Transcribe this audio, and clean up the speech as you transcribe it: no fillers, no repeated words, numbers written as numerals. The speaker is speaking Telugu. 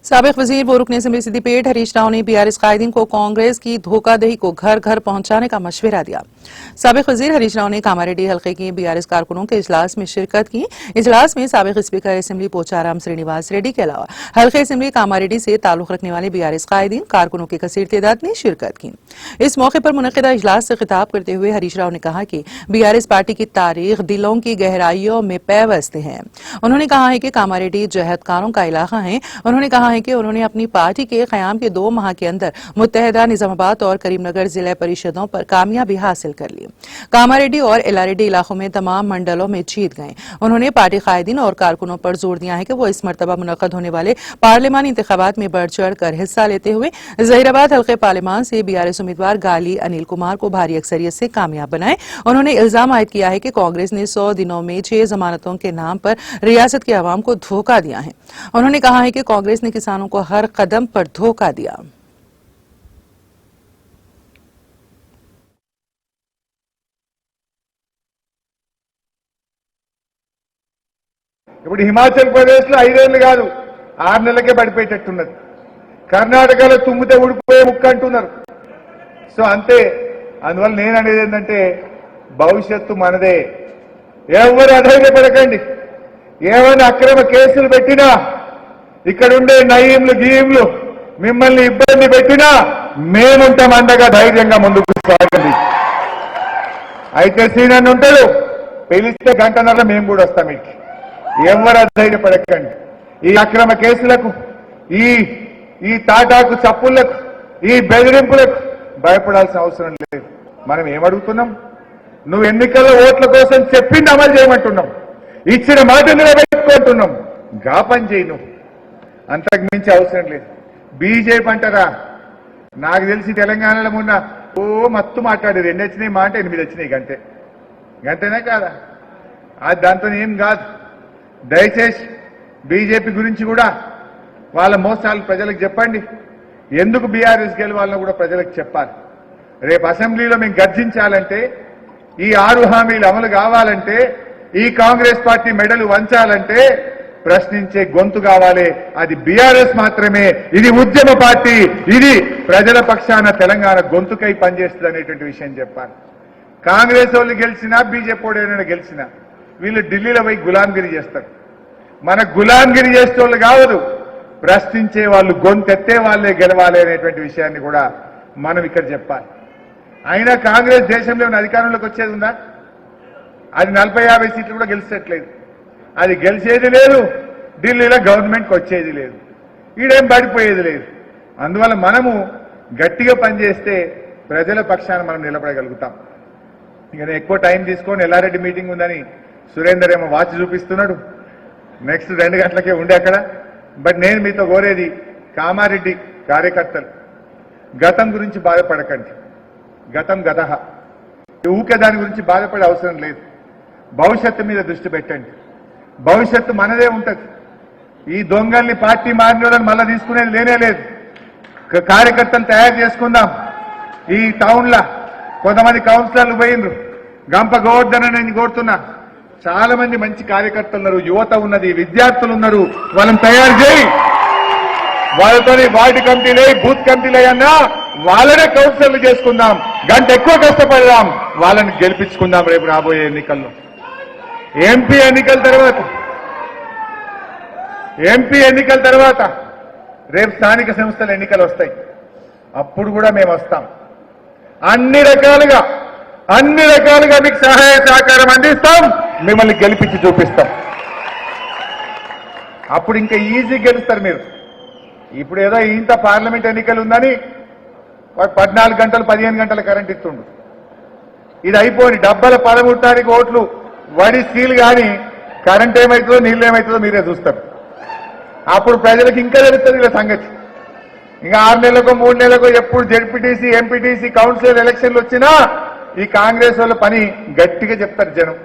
साबिक वजीर व रुकने असेंबली सिद्दीपेट हरीश राव ने बीआरएस कायदीन को कांग्रेस की धोखाधड़ी को घर घर पहुंचाने का मशवरा दिया। साबिक वजीर हरीश राव ने कामारेड्डी हल्के के बीआरएस कारकुनों के इजलास में शिरकत की। इजलास में साबिक स्पीकर असेंबली पोचाराम श्रीनिवास रेड्डी के अलावा हल्के असेंबली कामारेड्डी से ताल्लुक रखने वाले बीआरएस कायदीन कारकुनों की कसीर तादाद ने शिरकत की। इस मौके पर मुनक़िदा इजलास से खिताब करते हुए हरीश राव ने कहा कि बीआरएस पार्टी की तारीख दिलों की गहराइयों में पैवस्त है। उन्होंने कहा है कि कामारेड्डी जहदकारों का इलाका है। उन्होंने कहा है कि उन्होंने अपनी पार्टी के क़याम के 2 माह के अंदर मुत्तहिदा निजामाबाद और करीमनगर जिला परिषदों पर कामयाबी हासिल कर ली। कामारेड्डी और एलारेड्डी इलाकों में तमाम मंडलों में जीत गए। उन्होंने पार्टी कायदीन और कारकुनों पर जोर दिया है कि वो इस मरतबा मुनक़द होने वाले पार्लिमानी इंतखाबात में बढ़ चढ़ कर हिस्सा लेते हुए ज़हीराबाद हल्के पार्लिमान से बीआरएस उम्मीदवार गाली अनिल कुमार को भारी अक्सरियत से कामयाब बनाए। उन्होंने इल्जाम आयद किया है कि कांग्रेस ने 100 दिनों में 6 जमानतों के नाम पर रियासत के अवाम को धोखा दिया है। उन्होंने कहा है कि कांग्रेस ने किसानों को हर कदम पर धोखा दिया। ఇప్పుడు హిమాచల్ ప్రదేశ్ లో 5 ఏళ్లు కాదు 6 నెలలకే పడిపోయేటట్టున్నది. కర్ణాటకలో తుమ్మితే ఊడిపోయే ముక్క అంటున్నారు. సో అంతే. అందువల్ల నేను అనేది ఏంటంటే భవిష్యత్తు మనదే. ఎవరు అధైర్యపడకండి. ఏమైనా అక్రమ కేసులు పెట్టినా ఇక్కడ ఉండే నయీంలు గీయంలు మిమ్మల్ని ఇబ్బంది పెట్టినా మేముంటాం అండగా ధైర్యంగా ముందుకు సాగండి. అయితే సీనన్ ఉంటాడు పిలిస్తే గంటన్నర మేము కూడా వస్తాం. ఇంటికి ఎవరు అధైర్యపడకండి. ఈ అక్రమ కేసులకు ఈ తాటాకు చప్పుళ్లకు ఈ బెదిరింపులకు భయపడాల్సిన అవసరం లేదు. మనం ఏమడుగుతున్నాం? నువ్వు ఎన్నికల్లో ఓట్ల కోసం చెప్పింది అమలు చేయమంటున్నాం. ఇచ్చిన మాట నిలబెట్టుకుంటున్నాం. గా పని చేయి. నువ్వు అంతకు మించి అవసరం లేదు. బీజేపీ అంటారా? నాకు తెలిసి తెలంగాణలో మొన్న మత్తు మాట్లాడారు. 2 వచ్చినాయి మాట 8 వచ్చినాయి. గంటేనా కాదా? అది దాంతో ఏం కాదు. దయచేసి బీజేపీ గురించి కూడా వాళ్ళ మోసాలు ప్రజలకు చెప్పండి. ఎందుకు బీఆర్ఎస్ గెలవాలని కూడా ప్రజలకు చెప్పాలి. రేపు అసెంబ్లీలో మేము గర్జించాలంటే, ఈ 6 హామీలు అమలు కావాలంటే, ఈ కాంగ్రెస్ పార్టీ మెడలు వంచాలంటే ప్రశ్నించే గొంతు కావాలి. అది బీఆర్ఎస్ మాత్రమే. ఇది ఉద్యమ పార్టీ. ఇది ప్రజల పక్షాన తెలంగాణ గొంతుకై పనిచేస్తుంది అనేటువంటి విషయం చెప్పాలి. కాంగ్రెస్ వాళ్ళు గెలిచినా బీజేపీ వాడు గెలిచినా వీళ్ళు ఢిల్లీలో పోయి గులాంగిరి చేస్తారు. మన గులాంగిరి చేసేవాళ్ళు కావదు. ప్రశ్నించే వాళ్ళు గొంతెత్తే వాళ్ళే గెలవాలి అనేటువంటి విషయాన్ని కూడా మనం ఇక్కడ చెప్పాలి. అయినా కాంగ్రెస్ దేశంలో ఉన్న అధికారంలోకి వచ్చేది ఉందా? అది 40-50 సీట్లు కూడా గెలిచేట్లేదు. అది గెలిచేది లేదు. ఢిల్లీలో గవర్నమెంట్కి వచ్చేది లేదు. ఈడేం పడిపోయేది లేదు. అందువల్ల మనము గట్టిగా పనిచేస్తే ప్రజల పక్షాన మనం నిలబడగలుగుతాం. ఇక ఎక్కువ టైం తీసుకొని ఎల్లారెడ్డి మీటింగ్ ఉందని సురేందర్ ఏమో వాచ్ చూపిస్తున్నాడు. నెక్స్ట్ 2 గంటలకే ఉండే అక్కడ. బట్ నేను మీతో కోరేది, కామారెడ్డి కార్యకర్తలు గతం గురించి బాధపడకండి. గతం గతహ. ఊకే దాని గురించి బాధపడే అవసరం లేదు. భవిష్యత్తు మీద దృష్టి పెట్టండి. భవిష్యత్తు మనదే ఉంటుంది. ఈ దొంగల్ని పార్టీ మారిన మళ్ళీ తీసుకునేది లేనే లేదు. కార్యకర్తలు తయారు చేసుకుందాం. ఈ టౌన్లో కొంతమంది కౌన్సిలర్లు పోయిండ్రు. గంప గోవర్ధన్ నేను కోరుతున్నా. చాలా మంది మంచి కార్యకర్తలు ఉన్నారు, యువత ఉన్నది, విద్యార్థులు ఉన్నారు. వాళ్ళని తయారు చేయి. వాళ్ళతో వార్డు కమిటీలు బూత్ కమిటీలు అయ్యన్నా వాళ్ళనే కౌన్సిలర్లు చేసుకుందాం. గంట ఎక్కువ కష్టపడదాం. వాళ్ళని గెలిపించుకుందాం రేపు రాబోయే ఎన్నికల్లో. ఎంపీ ఎన్నికల తర్వాత రేపు స్థానిక సంస్థల ఎన్నికలు వస్తాయి. అప్పుడు కూడా మేము వస్తాం. అన్ని రకాలుగా మీకు సహాయ సహకారం అందిస్తాం. మిమ్మల్ని గెలిపించి చూపిస్తాం. అప్పుడు ఇంకా ఈజీ గెలుస్తారు మీరు. ఇప్పుడు ఏదో ఇంత పార్లమెంట్ ఎన్నికలు ఉందని 14 గంటలు 15 గంటల కరెంట్ ఇస్తుండు. ఇది అయిపోయి 13 తారీఖు ఓట్లు వడి స్టీల్ కానీ కరెంట్ ఏమవుతుందో నీళ్ళు ఏమవుతుందో మీరే చూస్తారు. అప్పుడు ప్రజలకు ఇంకా తెలుస్తుంది ఇలా సంగతి. ఇంకా 6 నెలలకో 3 నెలలకో ఎప్పుడు జెడ్పీటీసీ ఎంపీటీసీ కౌన్సిల్ ఎలక్షన్లు వచ్చినా ఈ కాంగ్రెస్ వాళ్ళ పని గట్టిగా చెప్తారు జనం.